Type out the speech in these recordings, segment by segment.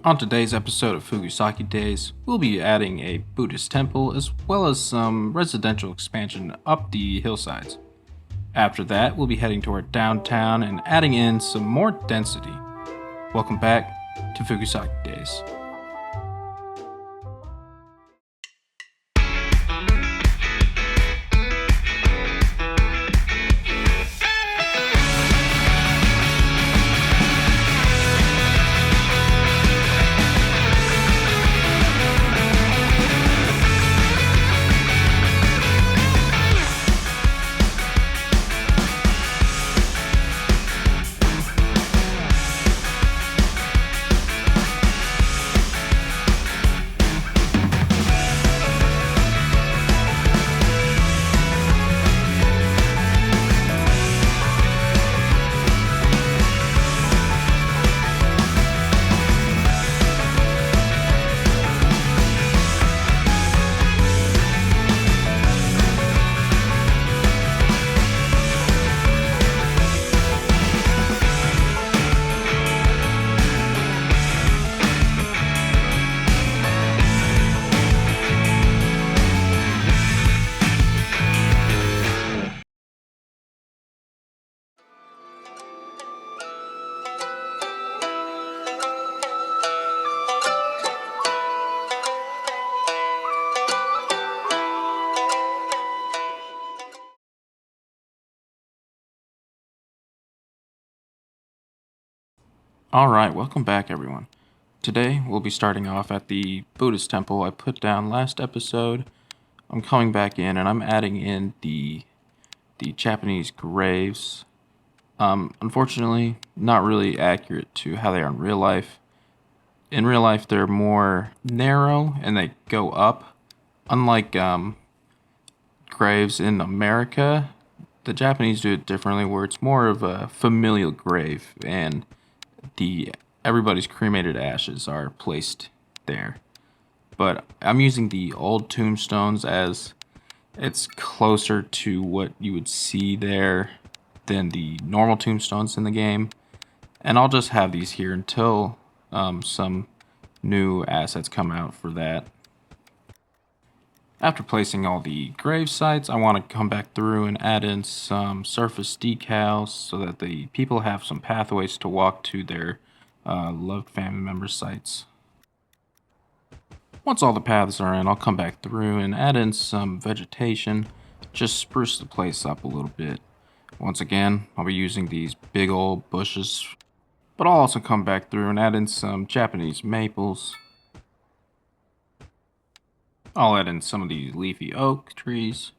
On today's episode of Fugusaki Days, we'll be adding a Buddhist temple as well as some residential expansion up the hillsides. After that, we'll be heading toward downtown and adding in some more density. Welcome back to Fugusaki Days. Alright, welcome back everyone. Today we'll be starting off at the Buddhist temple I put down last episode. I'm coming back in and I'm adding in the Japanese graves. Unfortunately, not really accurate to how they are in real life. In real life, they're more narrow and they go up. Unlike graves in America, the Japanese do it differently, where it's more of a familial grave, and everybody's cremated ashes are placed there. But I'm using the old tombstones as it's closer to what you would see there than the normal tombstones in the game. And I'll just have these here until some new assets come out for that. After placing all the grave sites, I want to come back through and add in some surface decals so that the people have some pathways to walk to their loved family members' sites. Once all the paths are in, I'll come back through and add in some vegetation, just spruce the place up a little bit. Once again, I'll be using these big old bushes, but I'll also come back through and add in some Japanese maples. I'll add in some of these leafy oak trees,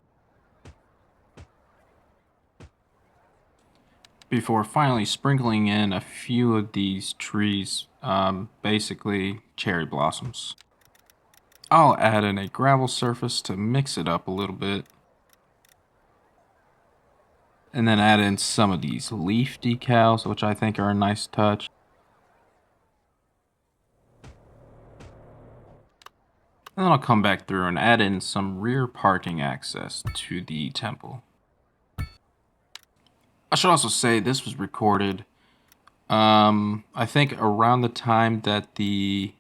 before finally sprinkling in a few of these trees, basically cherry blossoms. I'll add in a gravel surface to mix it up a little bit, and then add in some of these leaf decals, which I think are a nice touch. And then I'll come back through and add in some rear parking access to the temple. I should also say this was recorded, I think around the time that the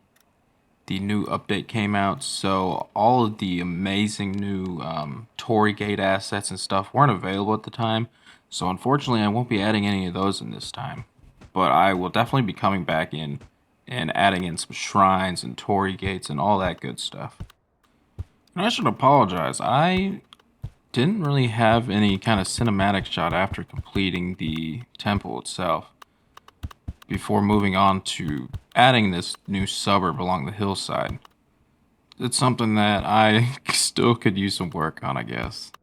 new update came out, so all of the amazing new Torii Gate assets and stuff weren't available at the time, so unfortunately I won't be adding any of those in this time. But I will definitely be coming back in and adding in some shrines and Torii Gates and all that good stuff. And I should apologize, I didn't really have any kind of cinematic shot after completing the temple itself, before moving on to adding this new suburb along the hillside. It's something that I still could use some work on, I guess.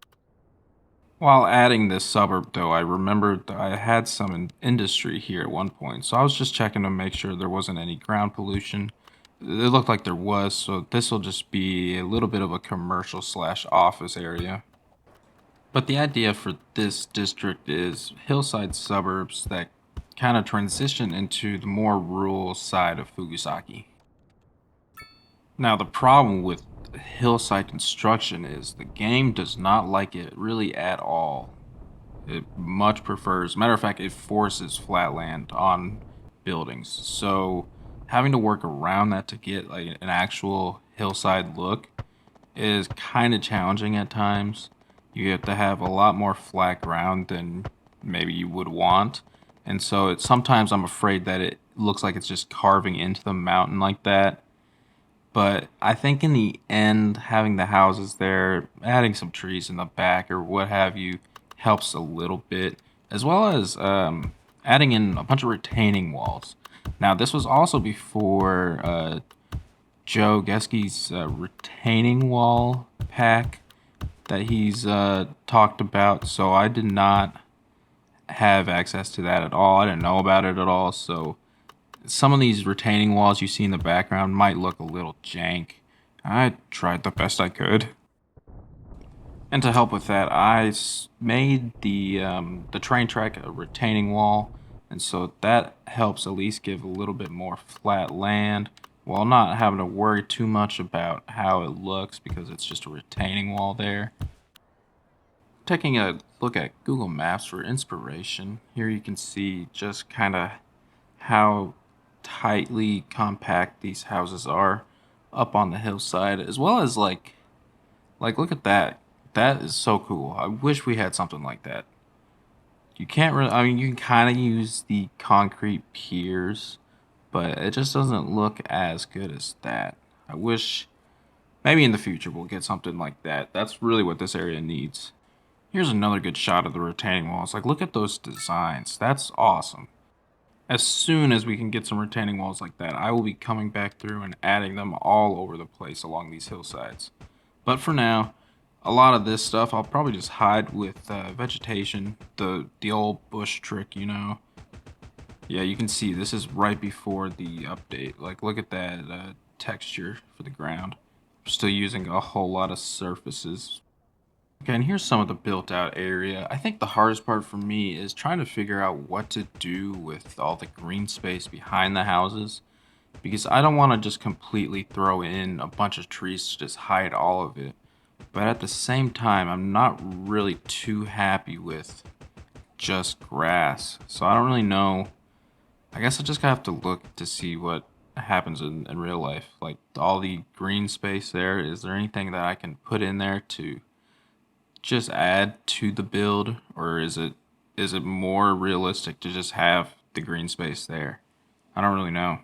While adding this suburb, though, I remembered that I had some industry here at one point, so I was just checking to make sure there wasn't any ground pollution. It looked like there was, so this will just be a little bit of a commercial slash office area. But the idea for this district is hillside suburbs that kind of transition into the more rural side of Fugusaki. Now, the problem with hillside construction is the game does not like it really at all. It much prefers, matter of fact, it forces flat land on buildings. So having to work around that to get like an actual hillside look is kind of challenging at times. You have to have a lot more flat ground than maybe you would want. And so it's sometimes I'm afraid that it looks like it's just carving into the mountain like that. But I think in the end, having the houses there, adding some trees in the back or what have you, helps a little bit, as well as adding in a bunch of retaining walls. Now, this was also before Joe Geski's retaining wall pack that he's talked about, so I did not have access to that at all. I didn't know about it at all, so some of these retaining walls you see in the background might look a little jank. I tried the best I could. And to help with that, made the train track a retaining wall, and so that helps at least give a little bit more flat land while not having to worry too much about how it looks because it's just a retaining wall there. Taking a look at Google Maps for inspiration, here you can see just kind of how tightly compact these houses are up on the hillside, as well as like look at that. That is so cool. I wish we had something like that. You can't really, I mean, you can kind of use the concrete piers, but it just doesn't look as good as that. I wish maybe in the future we'll get something like that. That's really what this area needs. Here's another good shot of the retaining walls. Like, look at those designs. That's awesome. As soon as we can get some retaining walls like that, I will be coming back through and adding them all over the place along these hillsides. But for now, a lot of this stuff I'll probably just hide with vegetation, the old bush trick, you know. Yeah, you can see this is right before the update. Like, look at that texture for the ground. I'm still using a whole lot of surfaces. Okay, and here's some of the built out area. I think the hardest part for me is trying to figure out what to do with all the green space behind the houses because I don't want to just completely throw in a bunch of trees to just hide all of it. But at the same time, I'm not really too happy with just grass. So I don't really know. I guess I just have to look to see what happens in real life. Like all the green space there, is there anything that I can put in there to just add to the build, or is it more realistic to just have the green space there? I don't really know.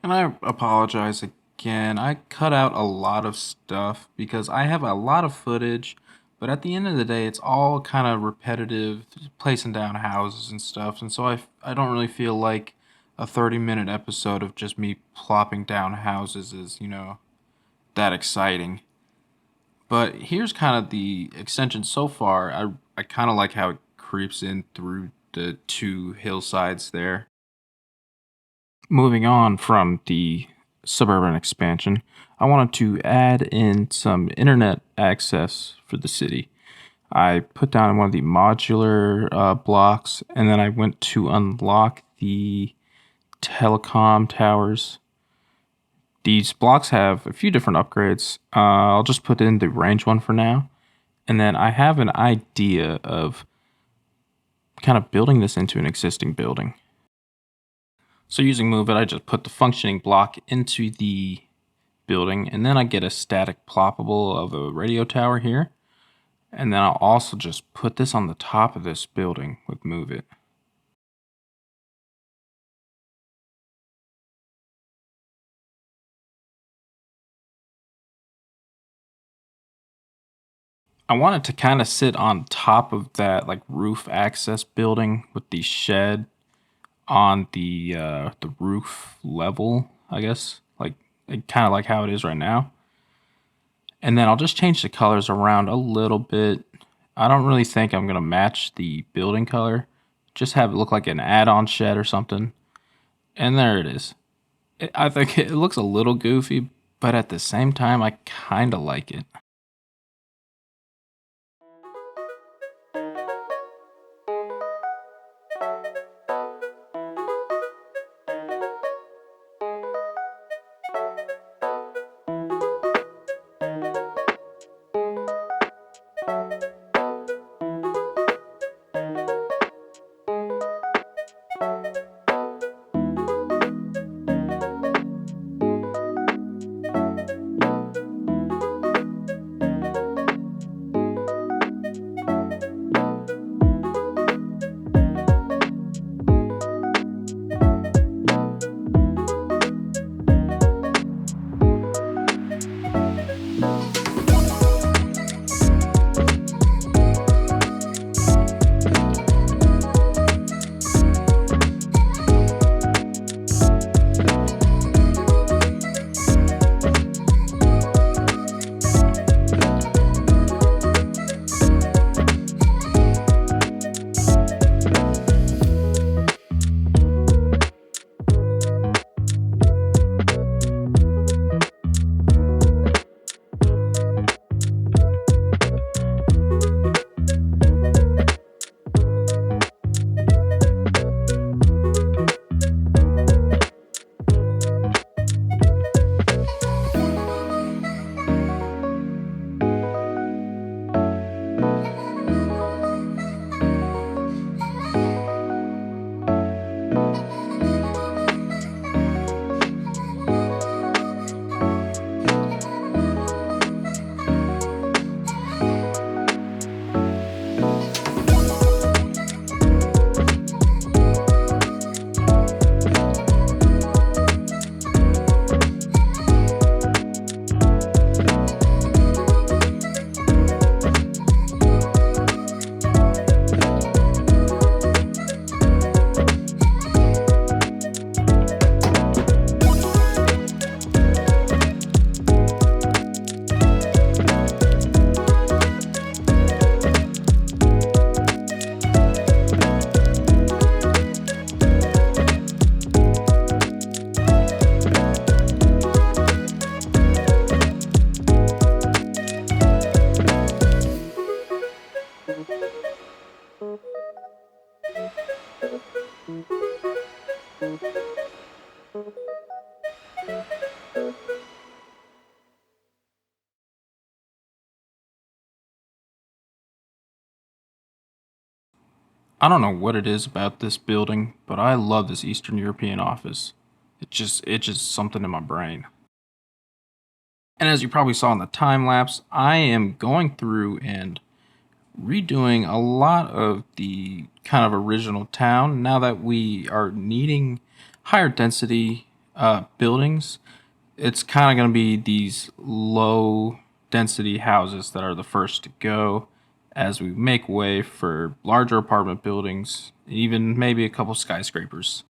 And I apologize again. I cut out a lot of stuff because I have a lot of footage, but at the end of the day, it's all kind of repetitive, placing down houses and stuff. And so I don't really feel like a 30-minute episode of just me plopping down houses is, that exciting. But here's kind of the extension so far. I kind of like how it creeps in through the two hillsides there. Moving on from the suburban expansion, I wanted to add in some internet access for the city. I put down one of the modular blocks, and then I went to unlock the telecom towers. These blocks have a few different upgrades. I'll just put in the range one for now. And then I have an idea of kind of building this into an existing building. So using Move It, I just put the functioning block into the building, and then I get a static ploppable of a radio tower here. And then I'll also just put this on the top of this building with Move It. I want it to kind of sit on top of that like roof access building with the shed on the roof level, I guess, like kind of like how it is right now. And then I'll just change the colors around a little bit. I don't really think I'm gonna match the building color. Just have it look like an add-on shed or something. And there it is. I think it looks a little goofy, but at the same time, I kind of like it. I don't know what it is about this building, but I love this Eastern European office. It's just something in my brain. And as you probably saw in the time lapse, I am going through and redoing a lot of the kind of original town now that we are needing higher density buildings. It's kind of going to be these low density houses that are the first to go as we make way for larger apartment buildings, even maybe a couple skyscrapers.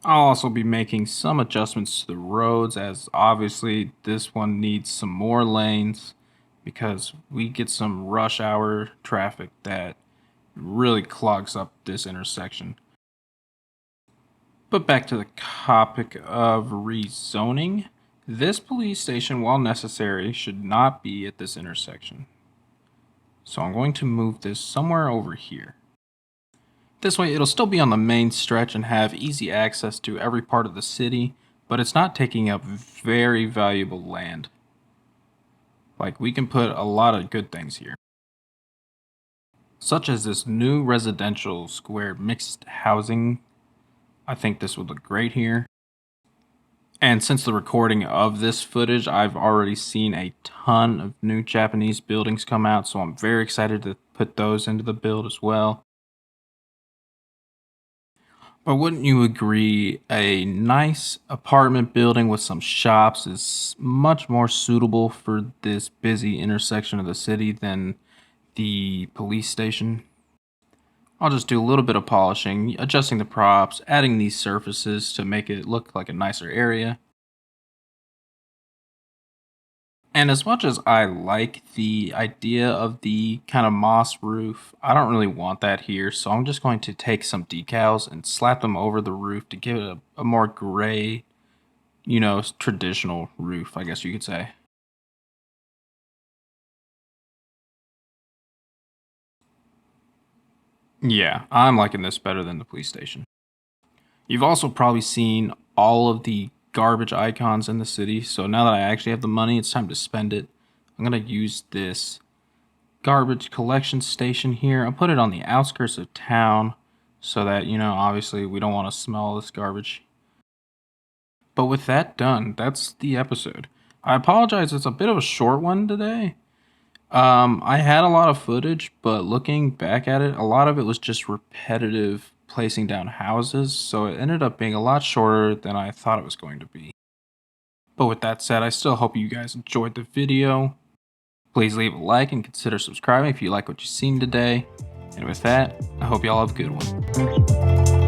I'll also be making some adjustments to the roads, as obviously this one needs some more lanes because we get some rush hour traffic that really clogs up this intersection. But back to the topic of rezoning. This police station, while necessary, should not be at this intersection. So I'm going to move this somewhere over here. This way it'll still be on the main stretch and have easy access to every part of the city, but it's not taking up very valuable land. Like, we can put a lot of good things here, such as this new residential square mixed housing. I think this would look great here. And since the recording of this footage, I've already seen a ton of new Japanese buildings come out, so I'm very excited to put those into the build as well. But wouldn't you agree, a nice apartment building with some shops is much more suitable for this busy intersection of the city than the police station? I'll just do a little bit of polishing, adjusting the props, adding these surfaces to make it look like a nicer area. And as much as I like the idea of the kind of moss roof, I don't really want that here. So I'm just going to take some decals and slap them over the roof to give it a more gray, traditional roof, I guess you could say. Yeah, I'm liking this better than the police station. You've also probably seen all of the garbage icons in the city. So now that I actually have the money, it's time to spend it. I'm going to use this garbage collection station here. I'll put it on the outskirts of town so that, obviously we don't want to smell this garbage. But with that done, that's the episode. I apologize, it's a bit of a short one today. I had a lot of footage, but looking back at it, a lot of it was just repetitive placing down houses, so it ended up being a lot shorter than I thought it was going to be. But with that said, I still hope you guys enjoyed the video. Please leave a like and consider subscribing if you like what you've seen today. And with that, I hope y'all have a good one.